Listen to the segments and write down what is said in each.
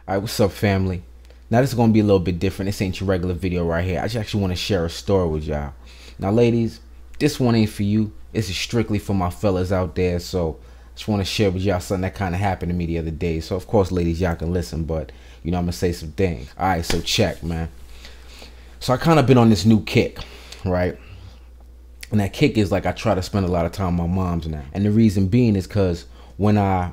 Alright, what's up, family? Now this is gonna be a little bit different. This ain't your regular video right here. I just actually want to share a story with y'all. Now, ladies, this one ain't for you. This is strictly for my fellas out there. So I just want to share with y'all something that kind of happened to me the other day. So of course, ladies, y'all can listen, but you know I'm gonna say some things. Alright, so check, man. So I kind of been on this new kick, right? And that kick is like I try to spend a lot of time with my moms now. And the reason being is because when I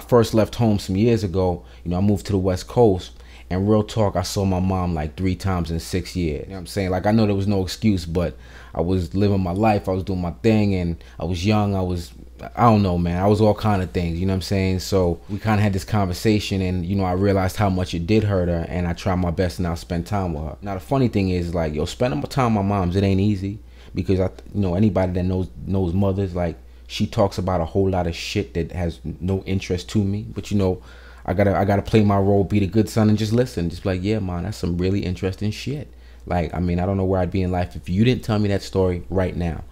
first left home some years ago, you know, I moved to the West Coast, and real talk, I saw my mom like 3 times in 6 years. You know what I'm saying? Like, I know there was no excuse, but I was living my life. I was doing my thing, and I was young. I don't know, man. I was all kind of things, you know what I'm saying? So we kind of had this conversation, and, you know, I realized how much it did hurt her, and I tried my best to now spend time with her. Now, the funny thing is, like, yo, spending time with my moms, it ain't easy, because, you know, anybody that knows mothers, like, she talks about a whole lot of shit that has no interest to me. But, you know, I gotta play my role, be the good son, and just listen. Just be like, yeah, man, that's some really interesting shit. Like, I mean, I don't know where I'd be in life if you didn't tell me that story right now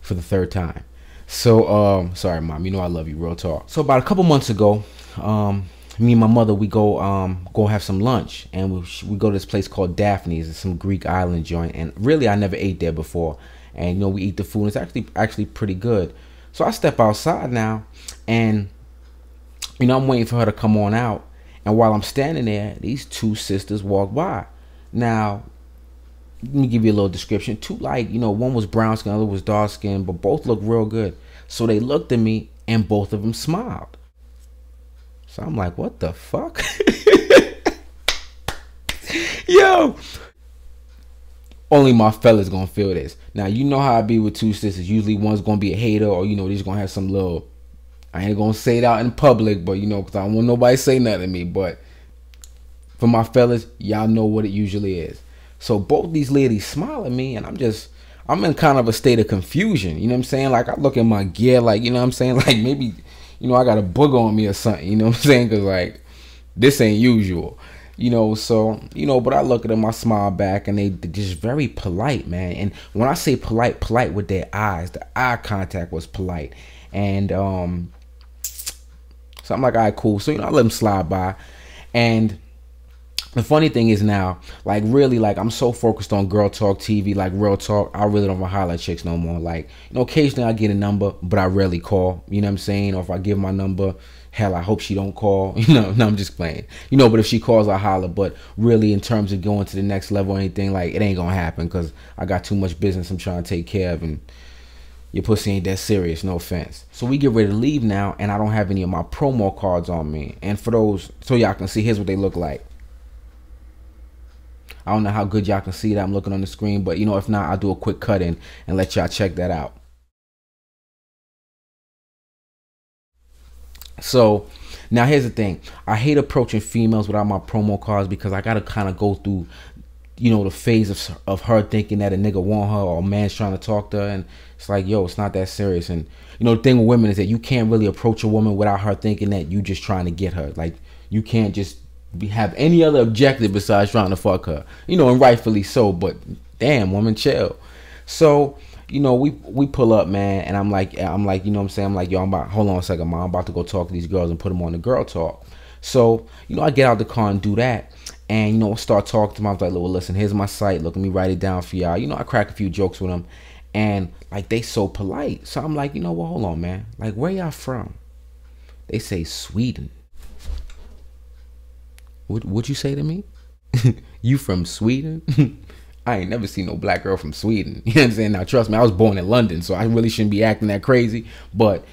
for the 3rd time. So, sorry, mom, you know I love you, real talk. So about a couple months ago, me and my mother, we go have some lunch, and we go to this place called Daphne's. It's some Greek island joint, and really I never ate there before. And, you know, we eat the food, and it's actually pretty good. So I step outside now, and, you know, I'm waiting for her to come on out. And while I'm standing there, these 2 sisters walk by. Now, let me give you a little description. 2, like, you know, one was brown skin, the other was dark skin, but both look real good. So they looked at me, and both of them smiled. So I'm like, what the fuck? Yo! Only my fellas gonna feel this. Now, you know how I be with 2 sisters. Usually one's gonna be a hater, or, you know, they're just gonna have some little, I ain't gonna say it out in public, but, you know, because I don't want nobody to say nothing to me. But for my fellas, y'all know what it usually is. So both these ladies smile at me, and I'm in kind of a state of confusion. You know what I'm saying? Like, I look at my gear, like, you know what I'm saying? Like, maybe, you know, I got a booger on me or something. You know what I'm saying? Because, like, this ain't usual. You know, so, you know, but I look at them, I smile back, and they're just very polite, man. And when I say polite with their eyes, the eye contact was polite. And so I'm like, all right, cool. So, you know, I let them slide by. And the funny thing is now, like, really, like, I'm so focused on GurlTalkkTV, like, real talk, I really don't want to holler at chicks no more. Like, you know, occasionally I get a number, but I rarely call, you know what I'm saying? Or if I give my number, hell, I hope she don't call. You know, no, I'm just playing. You know, but if she calls, I holler. But really, in terms of going to the next level or anything, like, it ain't gonna happen, because I got too much business I'm trying to take care of, and your pussy ain't that serious, no offense. So we get ready to leave now, and I don't have any of my promo cards on me. And for those, so y'all can see, here's what they look like. I don't know how good y'all can see that I'm looking on the screen, but, you know, if not, I'll do a quick cut in and let y'all check that out. So now here's the thing. I hate approaching females without my promo cards, because I gotta kind of go through, you know, the phase of her thinking that a nigga want her, or a man's trying to talk to her. And it's like, yo, it's not that serious. And, you know, the thing with women is that you can't really approach a woman without her thinking that you just trying to get her. Like, you can't just have any other objective besides trying to fuck her, you know, and rightfully so. But damn, woman, chill. So, you know, we pull up, man, and I'm like, you know what I'm saying? I'm like, yo, hold on a second, mom. I'm about to go talk to these girls and put them on the girl talk. So, you know, I get out the car and do that. And, you know, start talking to them. I was like, well, listen, here's my site. Look, let me write it down for y'all. You know, I crack a few jokes with them. And, like, they so polite. So I'm like, you know what? Hold on, man. Like, where y'all from? They say Sweden. What'd you say to me? You from Sweden? I ain't never seen no black girl from Sweden. You know what I'm saying? Now, trust me, I was born in London, so I really shouldn't be acting that crazy. But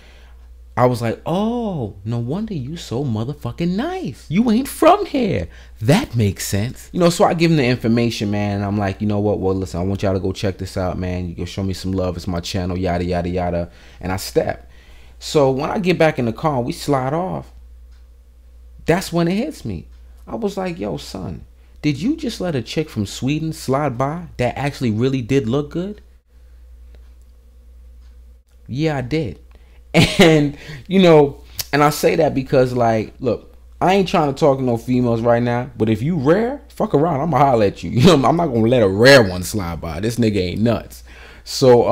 I was like, oh, no wonder you so motherfucking nice. You ain't from here. That makes sense. You know, so I give them the information, man. And I'm like, you know what? Well, listen, I want y'all to go check this out, man. You can show me some love. It's my channel, yada, yada, yada. And I step. So when I get back in the car, we slide off. That's when it hits me. I was like, yo, son, did you just let a chick from Sweden slide by that actually really did look good? Yeah, I did. And, you know, and I say that because, like, look, I ain't trying to talk to no females right now, but if you rare, fuck around, I'm gonna holler at you. You know, I'm not gonna let a rare one slide by. This nigga ain't nuts. So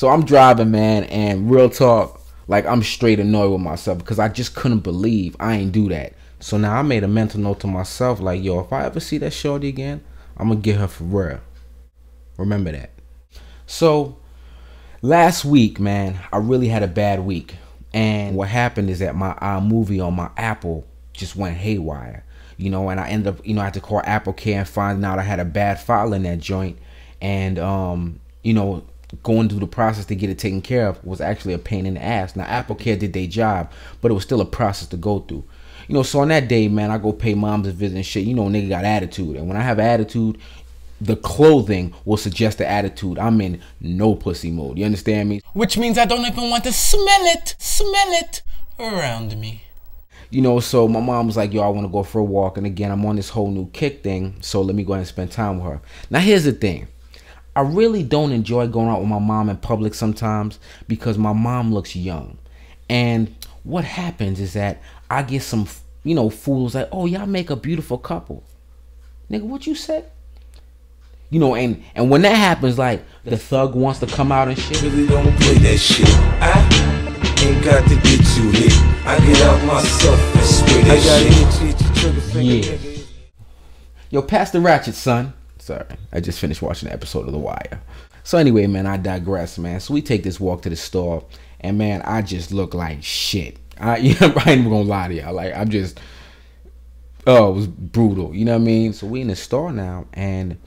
I'm driving, man, and real talk, like, I'm straight annoyed with myself because I just couldn't believe I ain't do that. So now I made a mental note to myself, like, yo, if I ever see that shorty again, I'm gonna get her for real. Remember that. So last week, man, I really had a bad week. And what happened is that my iMovie on my Apple just went haywire. You know, and I ended up, I had to call Apple Care and find out I had a bad file in that joint. And, going through the process to get it taken care of was actually a pain in the ass. Now, Apple Care did their job, but it was still a process to go through. So on that day, man, I go pay moms a visit and shit. Nigga got attitude. And when I have attitude, the clothing will suggest the attitude. I'm in no pussy mode. You understand me? Which means I don't even want to smell it around me. So my mom was like, yo, I want to go for a walk. And again, I'm on this whole new kick thing. So let me go ahead and spend time with her. Now, here's the thing. I really don't enjoy going out with my mom in public sometimes because my mom looks young. And what happens is that I get some, fools like, oh, y'all make a beautiful couple. Nigga, what you said? And when that happens, like, the thug wants to come out and shit. Really don't play that shit. I ain't got to get you hit. I get out myself and spray that shit. Yeah. Yo, pass the ratchet, son. Sorry, I just finished watching the episode of The Wire. So anyway, man, I digress, man. So we take this walk to the store, and man, I just look like shit. I ain't even gonna lie to y'all. Like, it was brutal. You know what I mean? So we in the store now, and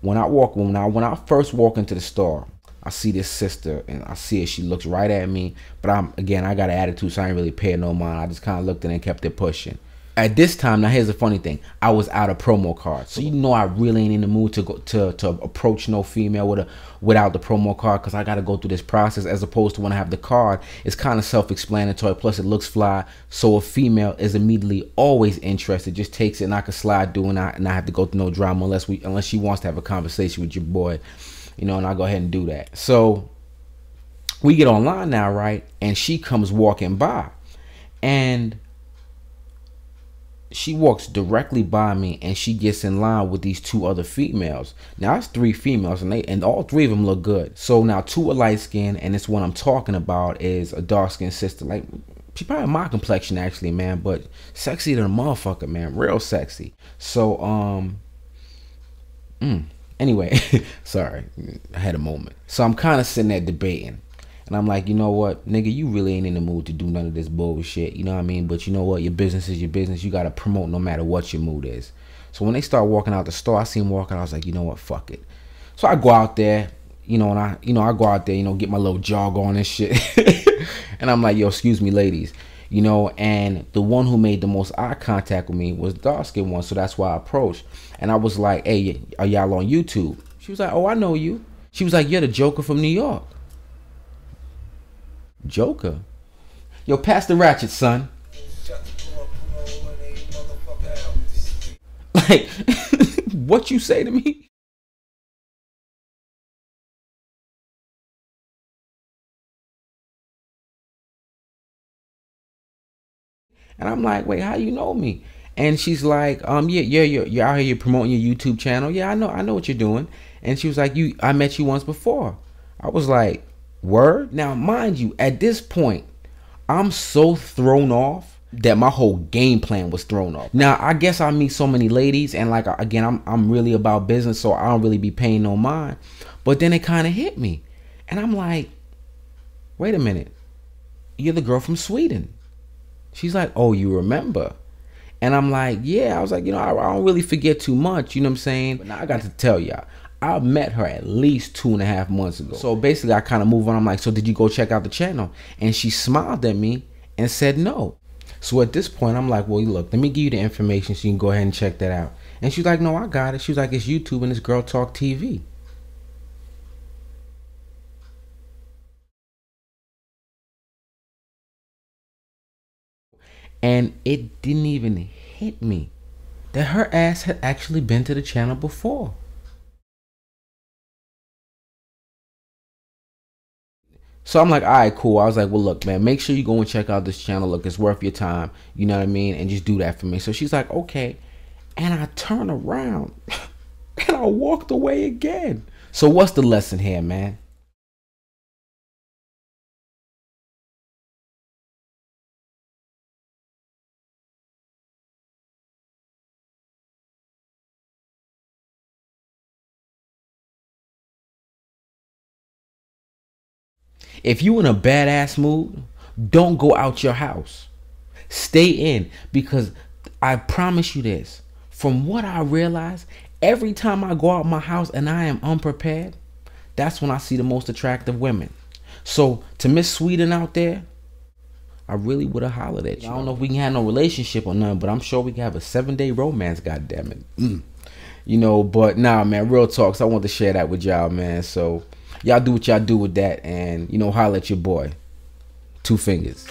when I first walk into the store, I see this sister, and I see her. She looks right at me, but I got an attitude, so I ain't really paying no mind. I just kind of looked at it and kept it pushing. At this time, now here's the funny thing, I was out of promo cards, so I really ain't in the mood to go to approach no female without the promo card, because I got to go through this process. As opposed to when I have the card, it's kind of self-explanatory, plus it looks fly, so a female is immediately always interested, just takes it, and I can slide through, and I have to go through no drama unless she wants to have a conversation with your boy, and I go ahead and do that. So we get online now, right, and she comes walking by, and she walks directly by me, and she gets in line with these two other females. Now, it's 3 females, and all 3 of them look good. So now 2 are light skinned, and this one I'm talking about is a dark skinned sister. Like, she probably my complexion actually, man, but sexy than a motherfucker, man, real sexy. So anyway, sorry, I had a moment. So I'm kind of sitting there debating. And I'm like, you know what, nigga, you really ain't in the mood to do none of this bullshit, you know what I mean? But you know what, your business is your business. You got to promote no matter what your mood is. So when they start walking out the store, I see them walking, I was like, you know what, fuck it. So I go out there, and I go out there, get my little jog on and shit. And I'm like, yo, excuse me, ladies. And the one who made the most eye contact with me was the dark-skinned one, so that's why I approached. And I was like, hey, are y'all on YouTube? She was like, oh, I know you. She was like, you're the Joker from New York. Joker? Yo, pass the ratchet, son. Like, what you say to me? And I'm like, wait, how you know me? And she's like, you're out here promoting your YouTube channel. Yeah, I know what you're doing. And she was like, I met you once before. I was like, word? Now, mind you, at this point, I'm so thrown off that my whole game plan was thrown off. Now, I guess I meet so many ladies, and like, again, I'm really about business, so I don't really be paying no mind. But then it kind of hit me. And I'm like, wait a minute. You're the girl from Sweden. She's like, oh, you remember? And I'm like, yeah. I was like, I don't really forget too much, you know what I'm saying? But now I got to tell y'all, I met her at least 2.5 months ago. So basically, I kind of move on. I'm like, so did you go check out the channel? And she smiled at me and said no. So at this point, I'm like, well, look, let me give you the information so you can go ahead and check that out. And she's like, no, I got it. She was like, it's YouTube and it's GurlTalkkTV. And it didn't even hit me that her ass had actually been to the channel before. So I'm like, all right, cool. I was like, well, look, man, make sure you go and check out this channel. Look, it's worth your time. You know what I mean? And just do that for me. So she's like, okay. And I turn around and I walked away again. So what's the lesson here, man? If you in a badass mood, don't go out your house. Stay in, because I promise you this. From what I realize, every time I go out my house and I am unprepared, that's when I see the most attractive women. So to Miss Sweden out there, I really would have hollered at you. I don't know if we can have no relationship or nothing, but I'm sure we can have a 7-day romance, goddammit. You know, but nah, man, real talks. I want to share that with y'all, man. So y'all do what y'all do with that, and, you know, holler at your boy. 2 fingers.